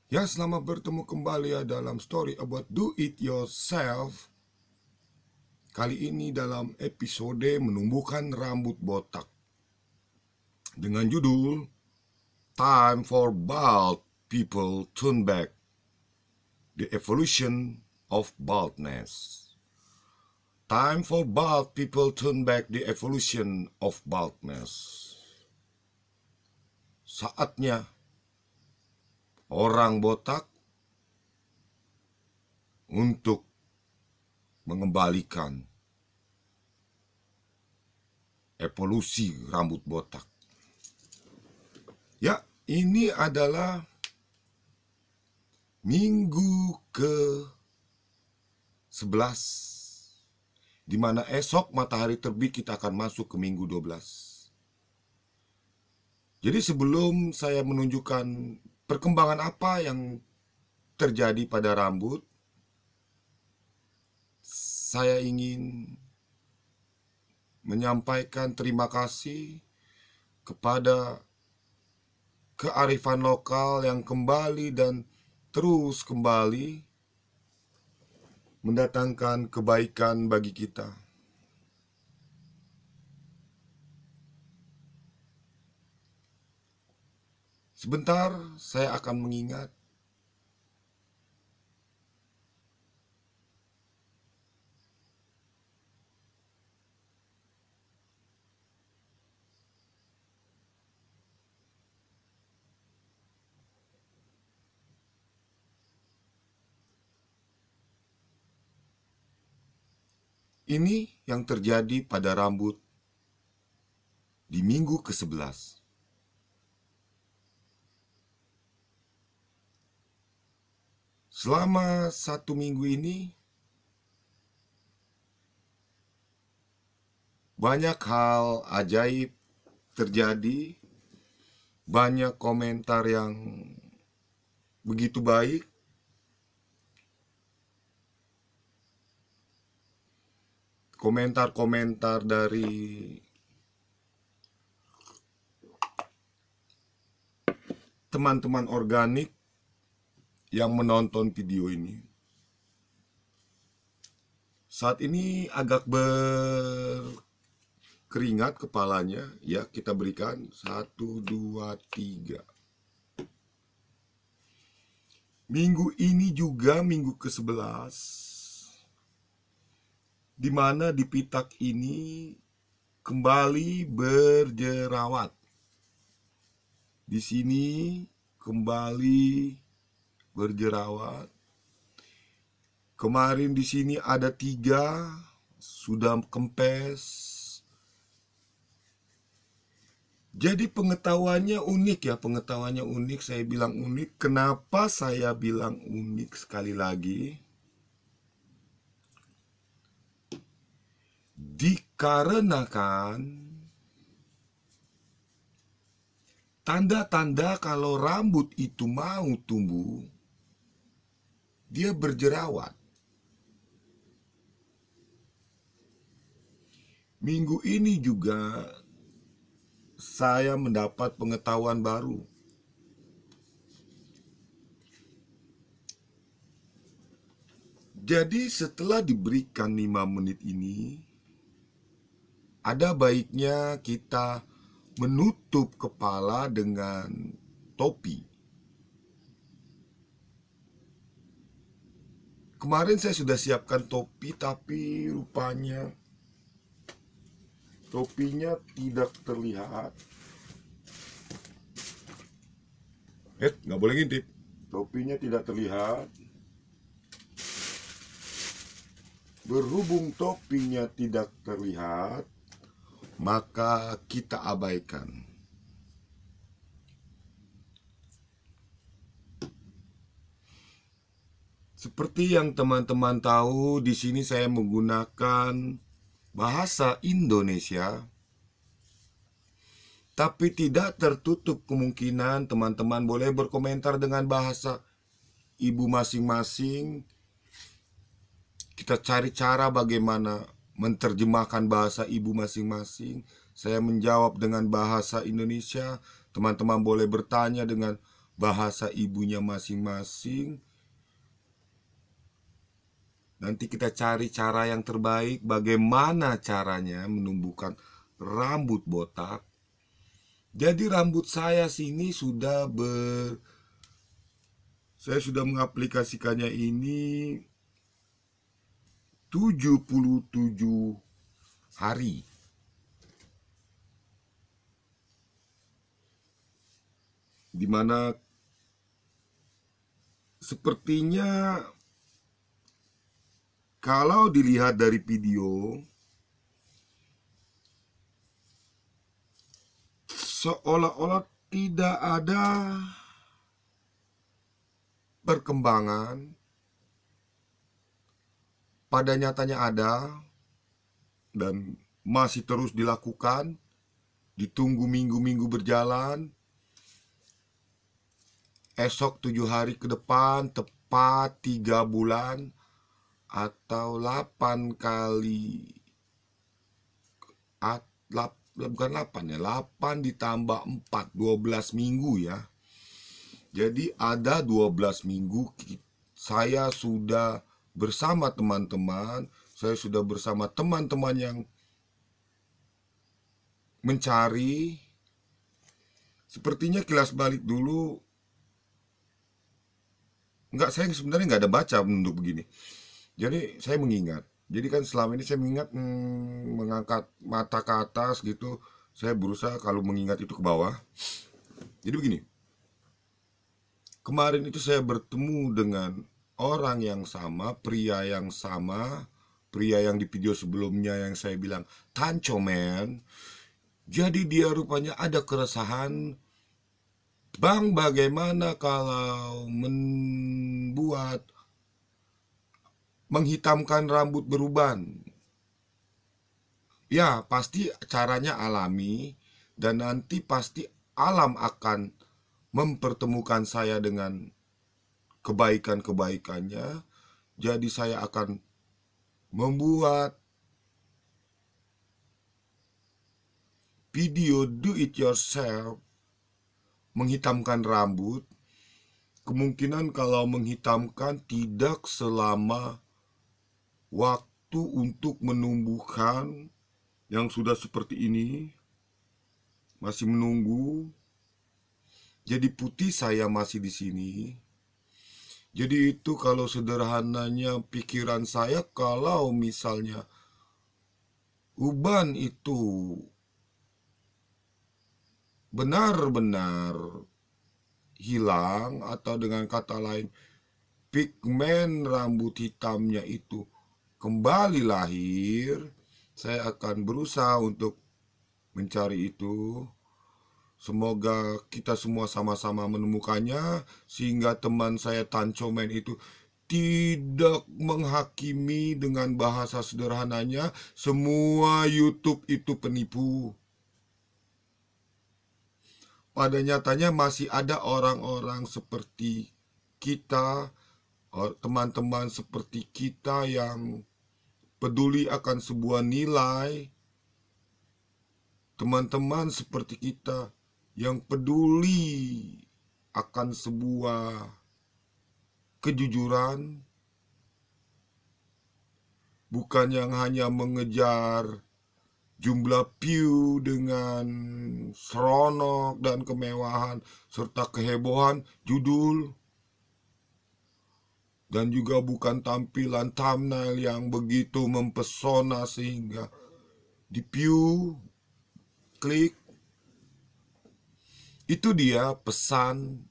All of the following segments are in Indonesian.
Ya, selamat bertemu kembali ya dalam story about do it yourself. Kali ini dalam episode menumbuhkan rambut botak dengan judul Time for Bald People Turn Back, The Evolution of Baldness. Time for bald people turn back, the evolution of baldness. Saatnya orang botak untuk mengembalikan evolusi rambut botak. Ya, ini adalah minggu ke-11, di mana esok matahari terbit kita akan masuk ke minggu 12. Jadi sebelum saya menunjukkan perkembangan apa yang terjadi pada rambut, saya ingin menyampaikan terima kasih kepada kearifan lokal yang kembali dan terus kembali mendatangkan kebaikan bagi kita. Sebentar saya akan mengingat ini yang terjadi pada rambut di minggu ke-11. Selama 1 minggu ini, banyak hal ajaib terjadi, banyak komentar yang begitu baik. Komentar-komentar dari teman-teman organik yang menonton video ini. Saat ini agak berkeringat kepalanya. Ya, kita berikan 1, 2, 3. Minggu ini juga minggu ke-11, di mana di pitak ini kembali berjerawat. Di sini kembali berjerawat. Kemarin di sini ada 3, sudah kempes. Jadi pengetahuannya unik ya, pengetahuannya unik. Saya bilang unik. Kenapa saya bilang unik sekali lagi? Dikarenakan tanda-tanda kalau rambut itu mau tumbuh, dia berjerawat. Minggu ini juga saya mendapat pengetahuan baru. Jadi setelah diberikan 5 menit ini, ada baiknya kita menutup kepala dengan topi. Kemarin saya sudah siapkan topi, tapi rupanya topinya tidak terlihat. Nggak boleh ngintip. Topinya tidak terlihat. Berhubung topinya tidak terlihat, maka kita abaikan. Seperti yang teman-teman tahu, di sini saya menggunakan bahasa Indonesia, tapi tidak tertutup kemungkinan teman-teman boleh berkomentar dengan bahasa ibu masing-masing. Kita cari cara bagaimana menerjemahkan bahasa ibu masing-masing. Saya menjawab dengan bahasa Indonesia, teman-teman boleh bertanya dengan bahasa ibunya masing-masing. Nanti kita cari cara yang terbaik, bagaimana caranya menumbuhkan rambut botak. Jadi rambut saya sini saya sudah mengaplikasikannya ini 77 hari. Dimana sepertinya kalau dilihat dari video, seolah-olah tidak ada perkembangan. Pada nyatanya ada dan masih terus dilakukan. Ditunggu minggu-minggu berjalan. Esok 7 hari ke depan, tepat 3 bulan atau 8 kali, bukan 8 ya, 8 ditambah 4, 12 minggu ya. Jadi ada 12 minggu saya sudah bersama teman-teman, saya sudah bersama teman-teman yang mencari. Sepertinya kilas balik dulu, saya sebenarnya nggak ada baca untuk begini. Jadi saya mengingat. Jadi kan selama ini saya mengingat mengangkat mata ke atas gitu. Saya berusaha kalau mengingat itu ke bawah. Jadi begini. Kemarin itu saya bertemu dengan orang yang sama, pria yang sama, pria yang di video sebelumnya yang saya bilang Tancho Man. Jadi dia rupanya ada keresahan, Bang, bagaimana kalau menghitamkan rambut beruban? Ya, pasti caranya alami dan nanti pasti alam akan mempertemukan saya dengan kebaikan-kebaikannya. Jadi saya akan membuat video do it yourself menghitamkan rambut. Kemungkinan kalau menghitamkan tidak selama waktu untuk menumbuhkan yang sudah seperti ini, masih menunggu. Jadi putih saya masih di sini. Jadi itu kalau sederhananya pikiran saya, kalau misalnya uban itu benar-benar hilang, atau dengan kata lain pigmen rambut hitamnya itu kembali lahir, saya akan berusaha untuk mencari itu. Semoga kita semua sama-sama menemukannya, sehingga teman saya Tancho Man itu tidak menghakimi dengan bahasa sederhananya semua YouTube itu penipu. Pada nyatanya masih ada orang-orang seperti kita, teman-teman seperti kita yang peduli akan sebuah nilai, teman-teman seperti kita yang peduli akan sebuah kejujuran, bukan yang hanya mengejar jumlah view dengan seronok dan kemewahan serta kehebohan judul, dan juga bukan tampilan thumbnail yang begitu mempesona sehingga di view, klik. Itu dia pesan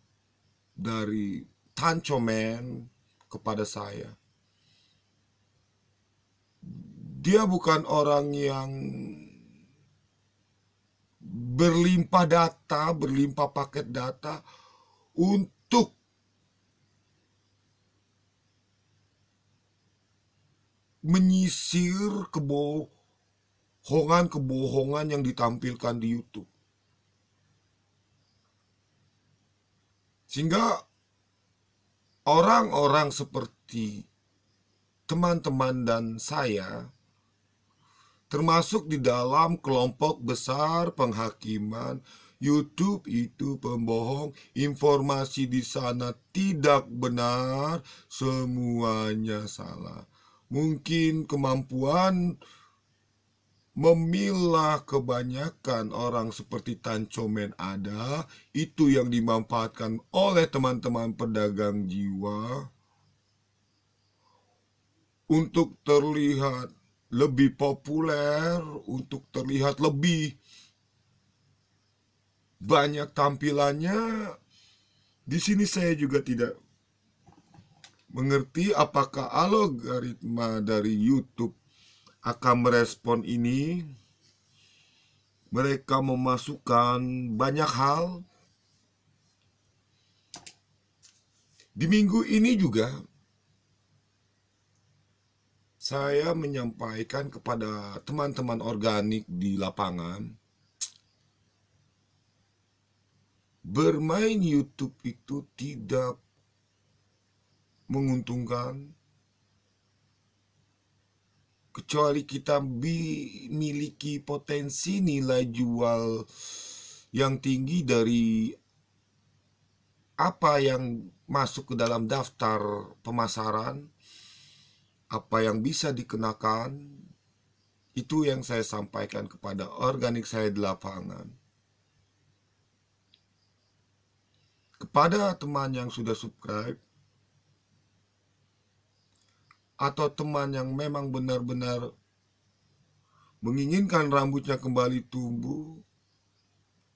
dari Tancho Man kepada saya. Dia bukan orang yang berlimpah data, berlimpah paket data untuk menyisir kebohongan yang ditampilkan di YouTube. Sehingga orang-orang seperti teman-teman dan saya termasuk di dalam kelompok besar penghakiman YouTube itu pembohong, informasi di sana tidak benar, semuanya salah. Mungkin kemampuan memilah kebanyakan orang seperti Tancomen ada, itu yang dimanfaatkan oleh teman-teman pedagang jiwa untuk terlihat lebih populer, untuk terlihat lebih banyak tampilannya. Di sini saya juga tidak mengerti apakah algoritma dari YouTube akan merespon ini. Mereka memasukkan banyak hal. Di minggu ini juga saya menyampaikan kepada teman-teman organik di lapangan, bermain YouTube itu tidak menguntungkan kecuali kita memiliki potensi nilai jual yang tinggi dari apa yang masuk ke dalam daftar pemasaran, apa yang bisa dikenakan. Itu yang saya sampaikan kepada organik saya di lapangan. Kepada teman yang sudah subscribe, atau teman yang memang benar-benar menginginkan rambutnya kembali tumbuh,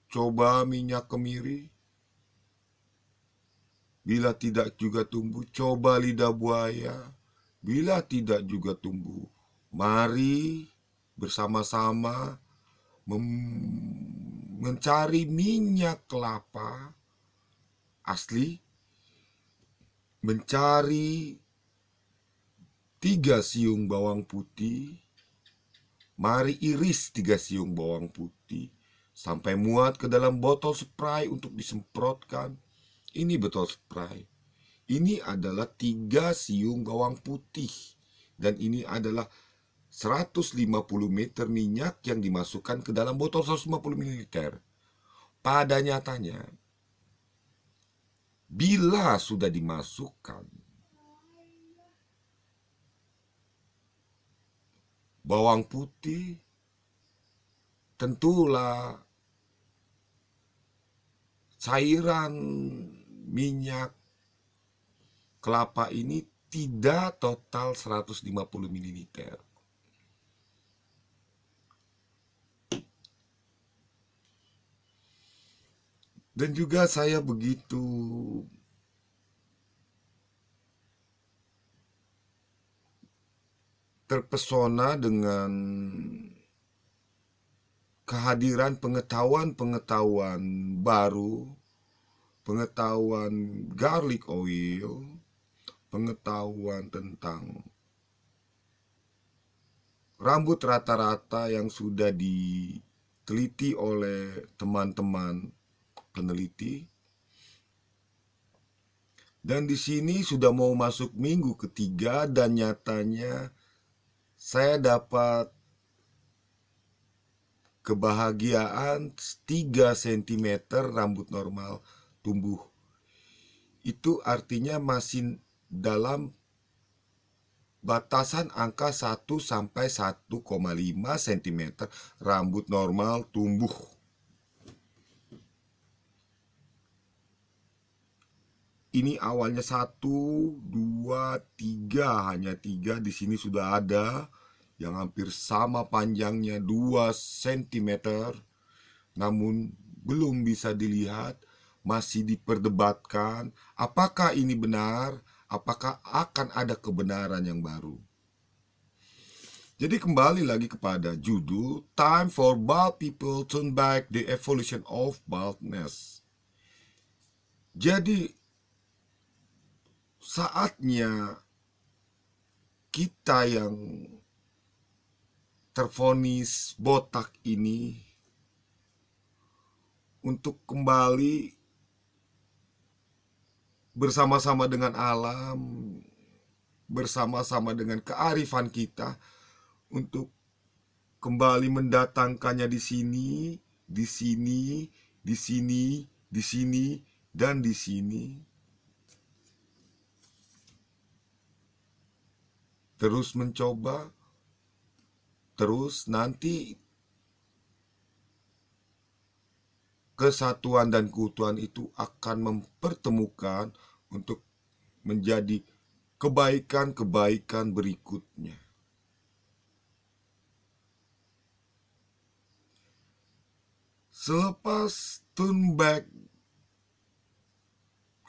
coba minyak kemiri. Bila tidak juga tumbuh, coba lidah buaya. Bila tidak juga tumbuh, mari bersama-sama mencari minyak kelapa asli, mencari 3 siung bawang putih. Mari iris 3 siung bawang putih sampai muat ke dalam botol spray untuk disemprotkan. Ini botol spray. Ini adalah 3 siung bawang putih. Dan ini adalah 150 meter minyak yang dimasukkan ke dalam botol 150 ml. Pada nyatanya, bila sudah dimasukkan bawang putih, tentulah cairan minyak kelapa ini tidak total 150 ml. Dan juga saya begitu terpesona dengan kehadiran pengetahuan-pengetahuan baru, pengetahuan garlic oil, pengetahuan tentang rambut rata-rata yang sudah diteliti oleh teman-teman peneliti. Dan di sini sudah mau masuk minggu ketiga dan nyatanya saya dapat kebahagiaan 3 cm rambut normal tumbuh. Itu artinya masih dalam batasan angka 1 sampai 1,5 cm rambut normal tumbuh. Ini awalnya 1, 2, 3, hanya 3. Di sini sudah ada yang hampir sama panjangnya 2 cm. Namun belum bisa dilihat, masih diperdebatkan apakah ini benar, apakah akan ada kebenaran yang baru. Jadi kembali lagi kepada judul Time for Bald People Turn Back the Evolution of Baldness. Jadi saatnya kita yang tervonis botak ini untuk kembali bersama-sama dengan alam, bersama-sama dengan kearifan kita, untuk kembali mendatangkannya di sini, di sini, dan di sini. Terus mencoba, terus nanti kesatuan dan keutuhan itu akan mempertemukan untuk menjadi kebaikan-kebaikan berikutnya. Selepas turn back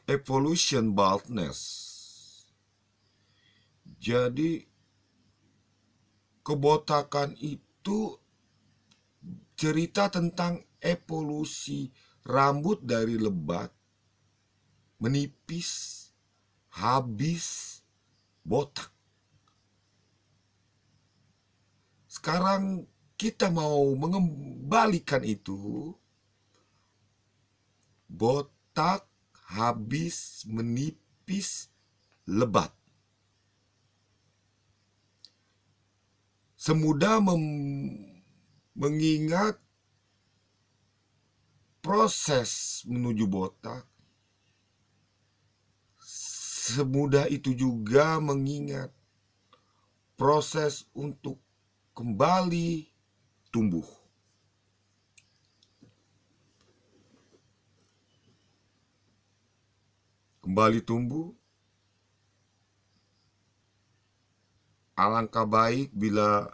evolution baldness, jadi kebotakan itu cerita tentang evolusi rambut dari lebat, menipis, habis, botak. Sekarang kita mau mengembalikan itu, botak, habis, menipis, lebat. Semudah mengingat proses menuju botak, semudah itu juga mengingat proses untuk kembali tumbuh. Kembali tumbuh, alangkah baik bila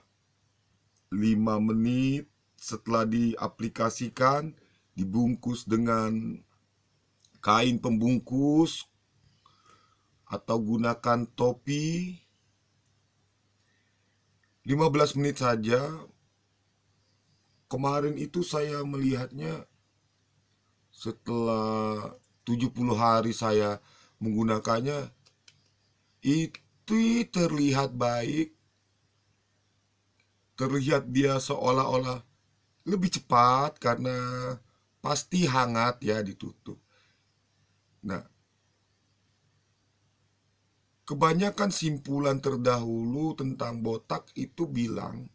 5 menit setelah diaplikasikan, dibungkus dengan kain pembungkus atau gunakan topi. 15 menit saja. Kemarin itu saya melihatnya setelah 70 hari saya menggunakannya, itu terlihat baik. Terlihat dia seolah-olah lebih cepat karena pasti hangat ya ditutup. Nah, kebanyakan simpulan terdahulu tentang botak itu bilang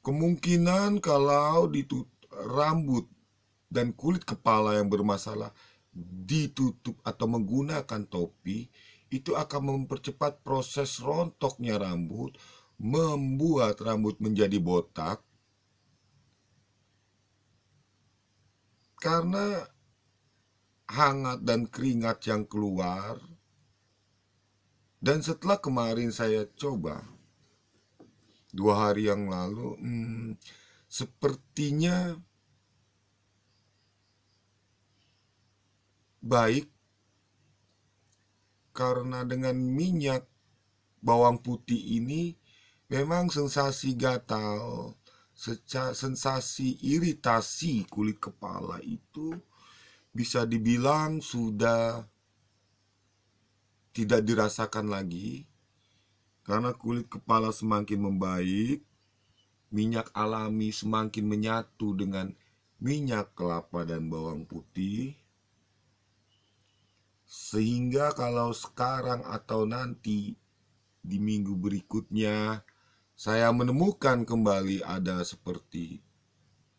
kemungkinan kalau rambut dan kulit kepala yang bermasalah ditutup atau menggunakan topi, itu akan mempercepat proses rontoknya rambut, membuat rambut menjadi botak. Karena hangat dan keringat yang keluar. Dan setelah kemarin saya coba 2 hari yang lalu, sepertinya baik, karena dengan minyak bawang putih ini memang sensasi gatal, sensasi iritasi kulit kepala itu bisa dibilang sudah tidak dirasakan lagi. Karena kulit kepala semakin membaik, minyak alami semakin menyatu dengan minyak kelapa dan bawang putih. Sehingga kalau sekarang atau nanti di minggu berikutnya saya menemukan kembali ada seperti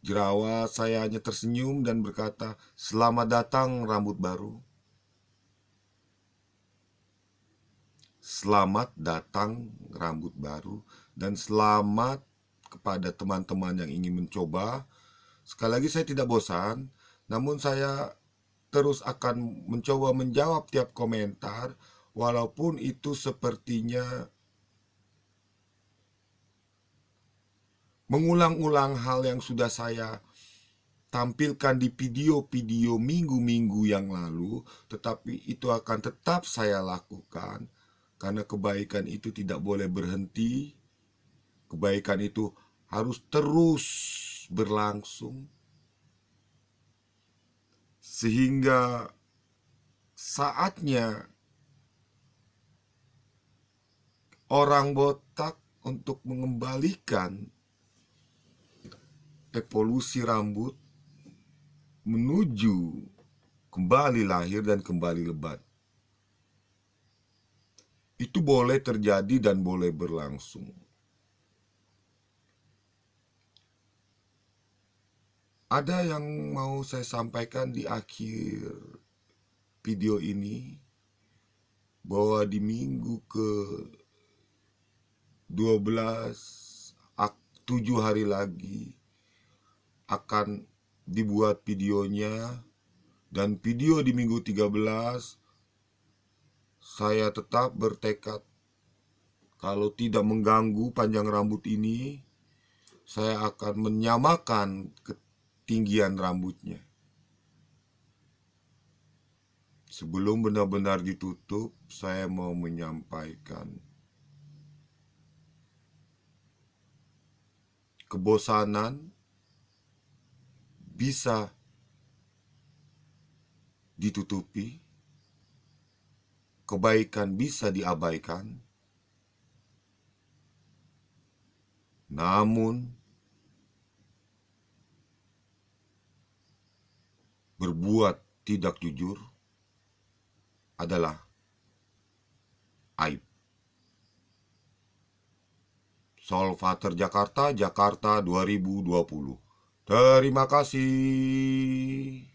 jerawat, saya hanya tersenyum dan berkata, "Selamat datang rambut baru." Selamat datang rambut baru, dan selamat kepada teman-teman yang ingin mencoba. Sekali lagi saya tidak bosan, namun saya terus akan mencoba menjawab tiap komentar, walaupun itu sepertinya mengulang-ulang hal yang sudah saya tampilkan di video-video minggu-minggu yang lalu, tetapi itu akan tetap saya lakukan, karena kebaikan itu tidak boleh berhenti. Kebaikan itu harus terus berlangsung, sehingga saatnya orang botak untuk mengembalikan evolusi rambut menuju kembali lahir dan kembali lebat. Itu boleh terjadi dan boleh berlangsung. Ada yang mau saya sampaikan di akhir video ini, bahwa di minggu ke 12, 7 hari lagi akan dibuat videonya. Dan video di minggu 13, saya tetap bertekad kalau tidak mengganggu panjang rambut ini, saya akan menyamakan ketinggian rambutnya. Sebelum benar-benar ditutup, saya mau menyampaikan kebosanan bisa ditutupi, kebaikan bisa diabaikan, namun berbuat tidak jujur adalah aib. Solvater Jakarta, Jakarta 2020. Terima kasih.